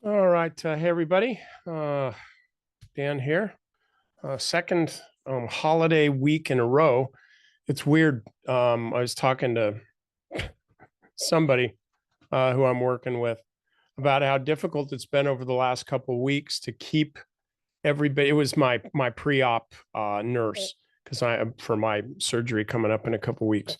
All right. Hey, everybody. Dan here. Second holiday week in a row. It's weird. I was talking to somebody who I'm working with about how difficult it's been over the last couple of weeks to keep everybody. It was my pre-op nurse because I for my surgery coming up in a couple of weeks.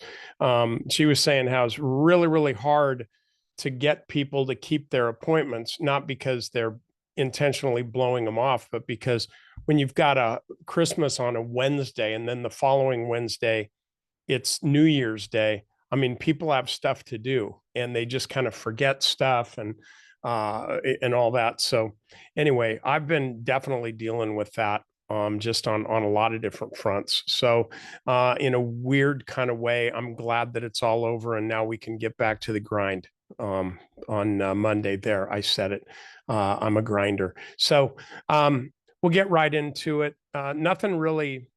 She was saying how it's really hard to get people to keep their appointments, not because they're intentionally blowing them off, but because when you've got a Christmas on a Wednesday and then the following Wednesday it's New Year's Day. I mean, people have stuff to do and they just kind of forget stuff and all that. So anyway, I've been definitely dealing with that just on a lot of different fronts. So in a weird kind of way, I'm glad that it's all over and now we can get back to the grind. On Monday there, I said it. I'm a grinder. So we'll get right into it. Nothing really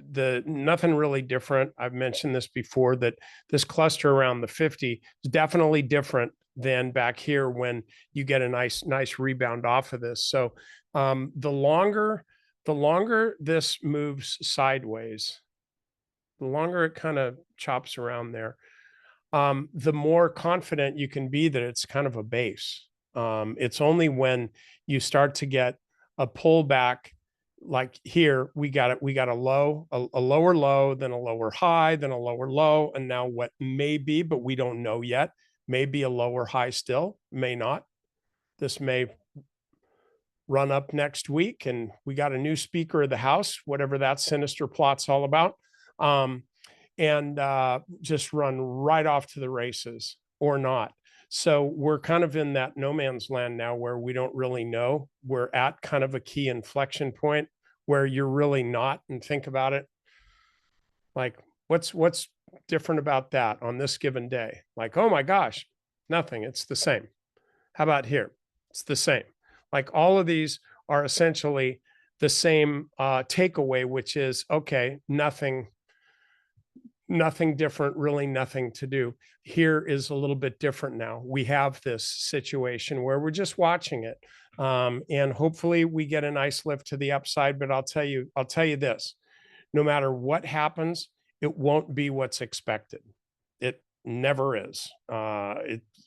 different. I've mentioned this before that this cluster around the 50 is definitely different than back here when you get a nice rebound off of this. So the longer this moves sideways, the longer it kind of chops around there, the more confident you can be that it's kind of a base. It's only when you start to get a pullback like here we got it, we got a lower low, then a lower high, then a lower low, and now what may be, but we don't know yet, may be a lower high still, may not. This may run up next week and we got a new speaker of the house, whatever that sinister plot's all about. And just run right off to the races or not. So we're kind of in that no man's land now where we don't really know. We're at kind of a key inflection point where you're really not. And think about it, like what's different about that on this given day? Like, oh my gosh, nothing. It's the same. How about here? It's the same. Like all of these are essentially the same takeaway, which is okay, nothing different, really nothing to do. Here is a little bit different now. We have this situation where we're just watching it. And hopefully we get a nice lift to the upside. But I'll tell you this, no matter what happens, it won't be what's expected. It never is.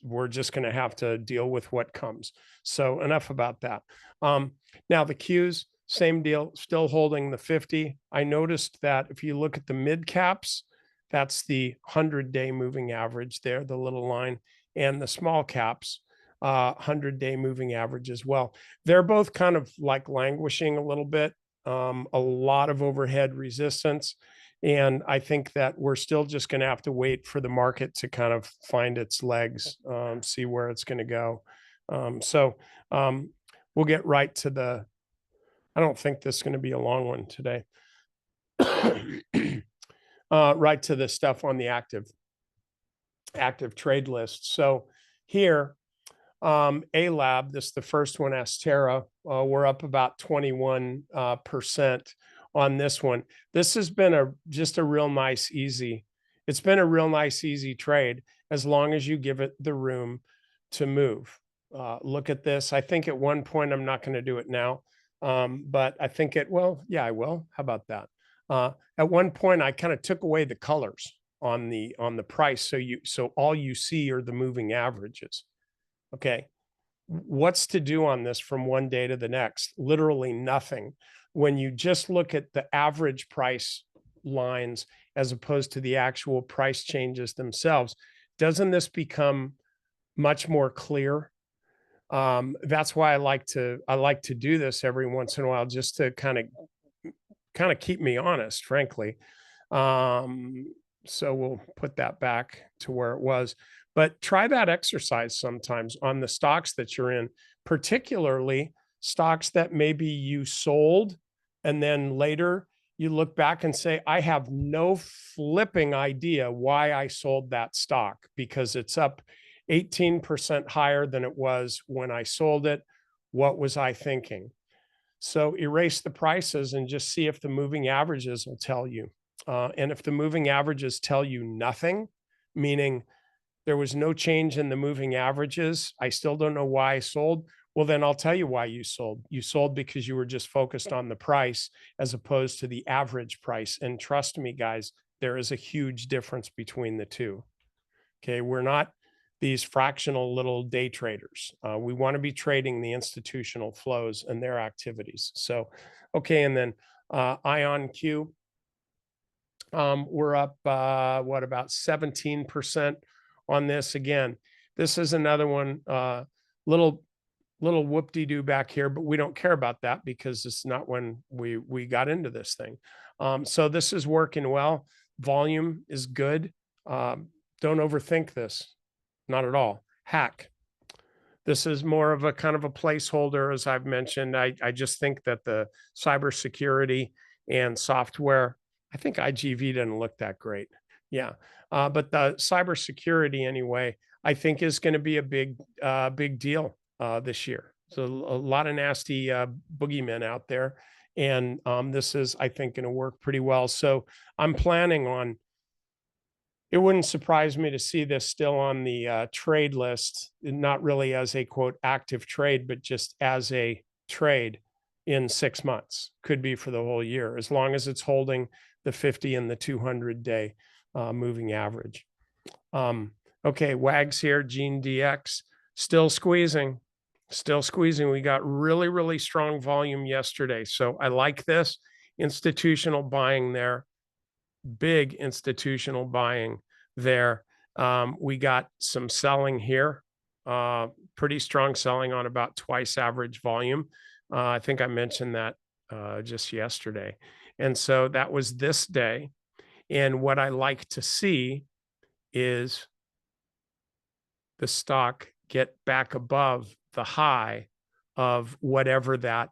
We're just going to have to deal with what comes. So enough about that. Now the Qs, same deal, still holding the 50. I noticed that if you look at the mid caps, that's the 100-day moving average there, the little line, and the small caps, 100-day moving average as well. They're both kind of like languishing a little bit, a lot of overhead resistance. And I think that we're still just going to have to wait for the market to kind of find its legs, see where it's going to go. So we'll get right to I don't think this is going to be a long one today. Right to the stuff on the active trade list. So here, ALAB, this is the first one, Astera, we're up about 21% on this one. This has been just a real nice, easy. It's been a real nice, easy trade as long as you give it the room to move. Look at this. I think at one point, I'm not going to do it now, but I think well, yeah, I will. How about that? At one point, I kind of took away the colors on the price, so all you see are the moving averages. Okay, what's to do on this from one day to the next? Literally nothing. When you just look at the average price lines as opposed to the actual price changes themselves, doesn't this become much more clear? That's why I like to do this every once in a while, just to kind of keep me honest, frankly. So we'll put that back to where it was. But try that exercise sometimes on the stocks that you're in, particularly stocks that maybe you sold and then later you look back and say, I have no flipping idea why I sold that stock because it's up 18% higher than it was when I sold it. What was I thinking? So erase the prices and just see if the moving averages will tell you. And if the moving averages tell you nothing, meaning there was no change in the moving averages, I still don't know why I sold. Well, then I'll tell you why you sold. You sold because you were just focused on the price as opposed to the average price. And trust me, guys, there is a huge difference between the two. Okay. We're not these fractional little day traders. We want to be trading the institutional flows and their activities. So, okay. And then IonQ, we're up, what, about 17% on this. Again, this is another one, little whoop-de-doo back here, but we don't care about that because it's not when we got into this thing. So this is working well. Volume is good. Don't overthink this. Not at all. Hack. This is more of a kind of a placeholder, as I've mentioned. I just think that the cybersecurity and software, I think IGV didn't look that great. Yeah. But the cybersecurity anyway, I think is going to be a big deal this year. So a lot of nasty boogeymen out there. And this is, I think, going to work pretty well. So I'm planning on, it wouldn't surprise me to see this still on the trade list, not really as a quote active trade, but just as a trade in 6 months. Could be for the whole year, as long as it's holding the 50 and the 200-day moving average. Okay, WAGs here, Gene DX, still squeezing. Still squeezing. We got really, really strong volume yesterday. So I like this. Institutional buying there. Big institutional buying there. We got some selling here. Pretty strong selling on about twice average volume. I think I mentioned that just yesterday. And so that was this day. And what I like to see is the stock get back above the high of whatever that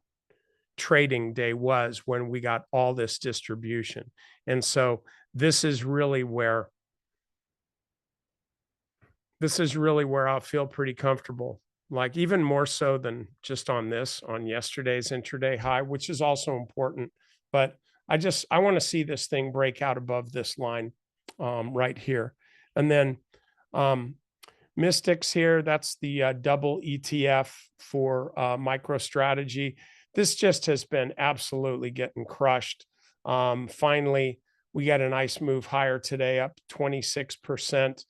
trading day was when we got all this distribution. And so this is really where I'll feel pretty comfortable, like even more so than just on yesterday's intraday high, which is also important. But I want to see this thing break out above this line right here. And then Mystics here, that's the double ETF for MicroStrategy. This just has been absolutely getting crushed. Finally, we got a nice move higher today, up 26%.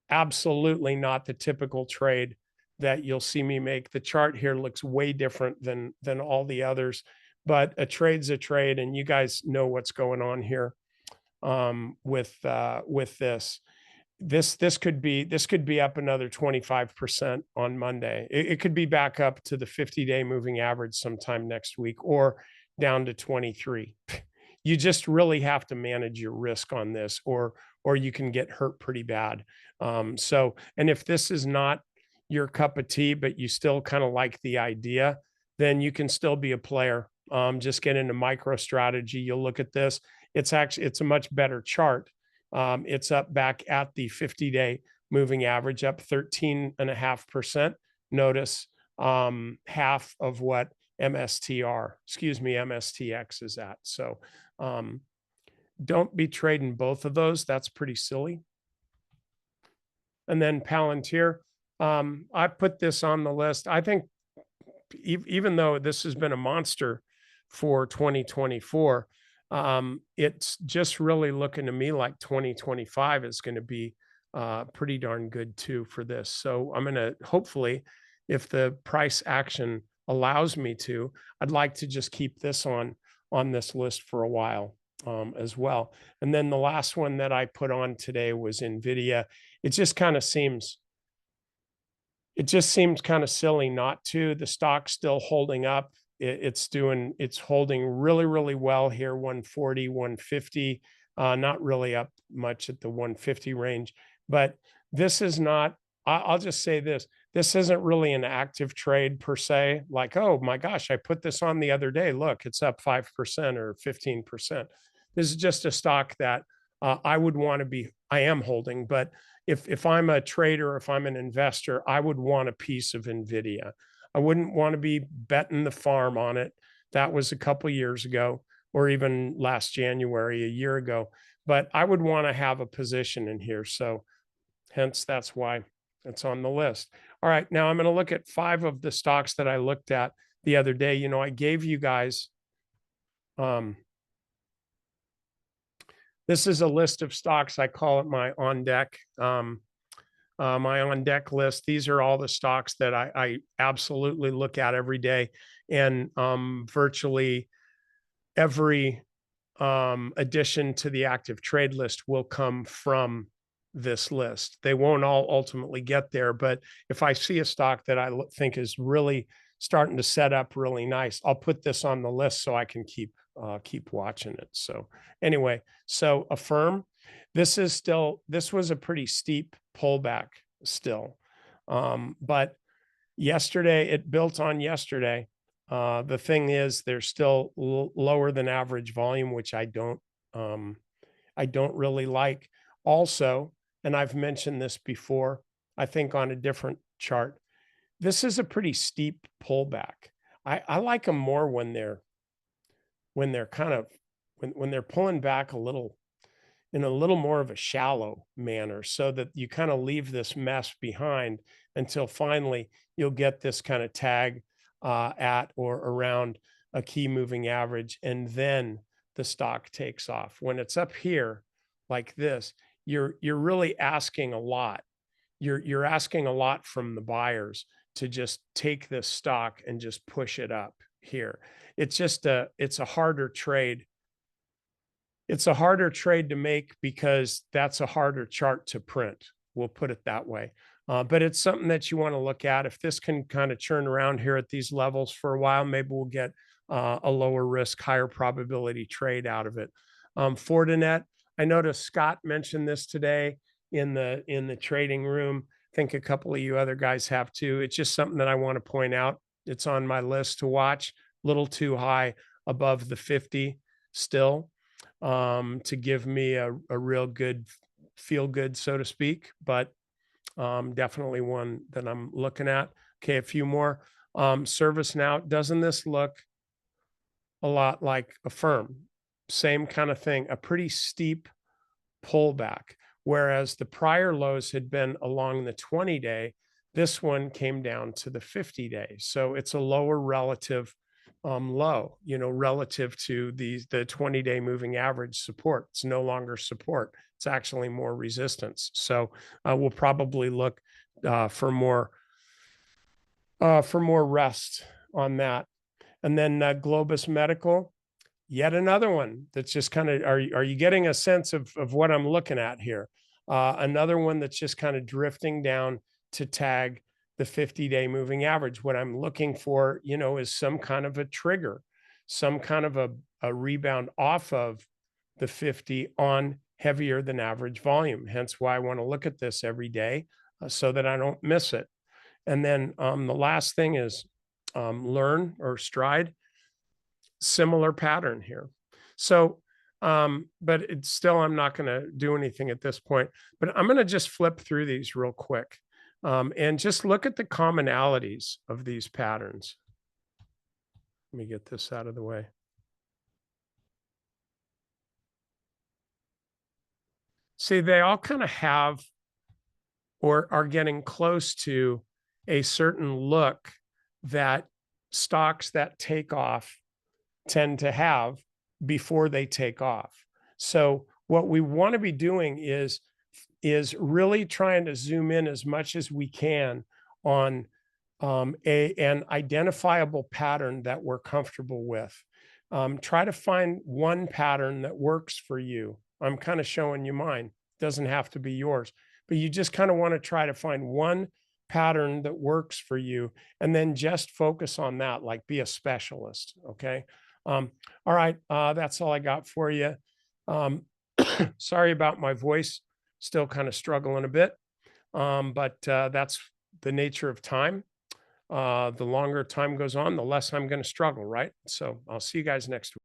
Absolutely not the typical trade that you'll see me make. The chart here looks way different than all the others, but a trade's a trade, and you guys know what's going on here with this. This could be up another 25% on Monday. It could be back up to the 50-day moving average sometime next week, or down to 23. You just really have to manage your risk on this, or you can get hurt pretty bad. So, and if this is not your cup of tea, but you still kind of like the idea, then you can still be a player. Just get into MicroStrategy. You'll look at this. It's a much better chart. It's up back at the 50-day moving average, up 13.5%. Notice half of what MSTX is at. So don't be trading both of those. That's pretty silly. And then Palantir, I put this on the list. I think even though this has been a monster for 2024, it's just really looking to me like 2025 is going to be pretty darn good too for this. So I'm going to, hopefully, if the price action allows me to, I'd like to just keep this on this list for a while as well. And then the last one that I put on today was NVIDIA. It just seems kind of silly not to. The stock's still holding up. It's holding really, really well here, 140, 150, not really up much at the 150 range, but this is not, I'll just say this isn't really an active trade per se, like, oh my gosh, I put this on the other day, look, it's up 5% or 15%. This is just a stock that I am holding, but if I'm a trader, if I'm an investor, I would want a piece of NVIDIA. I wouldn't want to be betting the farm on it. That was a couple of years ago, or even last January, a year ago. But I would want to have a position in here. So hence, that's why it's on the list. All right, now I'm going to look at 5 of the stocks that I looked at the other day. You know, I gave you guys, this is a list of stocks. I call it my on deck, my on deck list. These are all the stocks that I absolutely look at every day, and virtually every addition to the active trade list will come from this list. They won't all ultimately get there, but if I see a stock that I think is really starting to set up really nice, I'll put this on the list so I can keep watching it. So anyway, so Affirm, this was a pretty steep pullback still, but yesterday it built on yesterday. The thing is, there's still lower than average volume, which I don't really like. Also, and I've mentioned this before, I think on a different chart, this is a pretty steep pullback. I like them more when they're kind of when they're pulling back a little in a little more of a shallow manner, so that you kind of leave this mess behind until finally you'll get this kind of tag at or around a key moving average, and then the stock takes off. When it's up here like this, you're really asking a lot. You're asking a lot from the buyers to just take this stock and just push it up here. It's a harder trade. It's a harder trade to make because that's a harder chart to print. We'll put it that way. But it's something that you want to look at. If this can kind of churn around here at these levels for a while, maybe we'll get a lower risk, higher probability trade out of it. Fortinet, I noticed Scott mentioned this today in the trading room. I think a couple of you other guys have too. It's just something that I want to point out. It's on my list to watch. A little too high above the 50 still, to give me a real good feel good, so to speak, but definitely one that I'm looking at. Okay, a few more. ServiceNow, doesn't this look a lot like Affirm? Same kind of thing, a pretty steep pullback. Whereas the prior lows had been along the 20-day, this one came down to the 50-day. So it's a lower relative low, you know, relative to the 20-day moving average support. It's no longer support. It's actually more resistance. So we'll probably look for more rest on that. And then Globus Medical, yet another one that's just kind of, are you getting a sense of what I'm looking at here? Another one that's just kind of drifting down to tag the 50-day moving average. What I'm looking for, you know, is some kind of a trigger, some kind of a rebound off of the 50 on heavier than average volume. Hence why I want to look at this every day so that I don't miss it. And then the last thing is Learn or Stride. Similar pattern here. So, but it's still, I'm not going to do anything at this point, but I'm going to just flip through these real quick and just look at the commonalities of these patterns. Let me get this out of the way. See, they all kind of have or are getting close to a certain look that stocks that take off tend to have before they take off. So what we want to be doing is really trying to zoom in as much as we can on an identifiable pattern that we're comfortable with. Try to find one pattern that works for you. I'm kind of showing you mine. It doesn't have to be yours, but you just kind of want to try to find one pattern that works for you and then just focus on that, like be a specialist. Okay. All right. That's all I got for you. Sorry about my voice, still kind of struggling a bit. But that's the nature of time. The longer time goes on, the less I'm going to struggle, right? So I'll see you guys next week.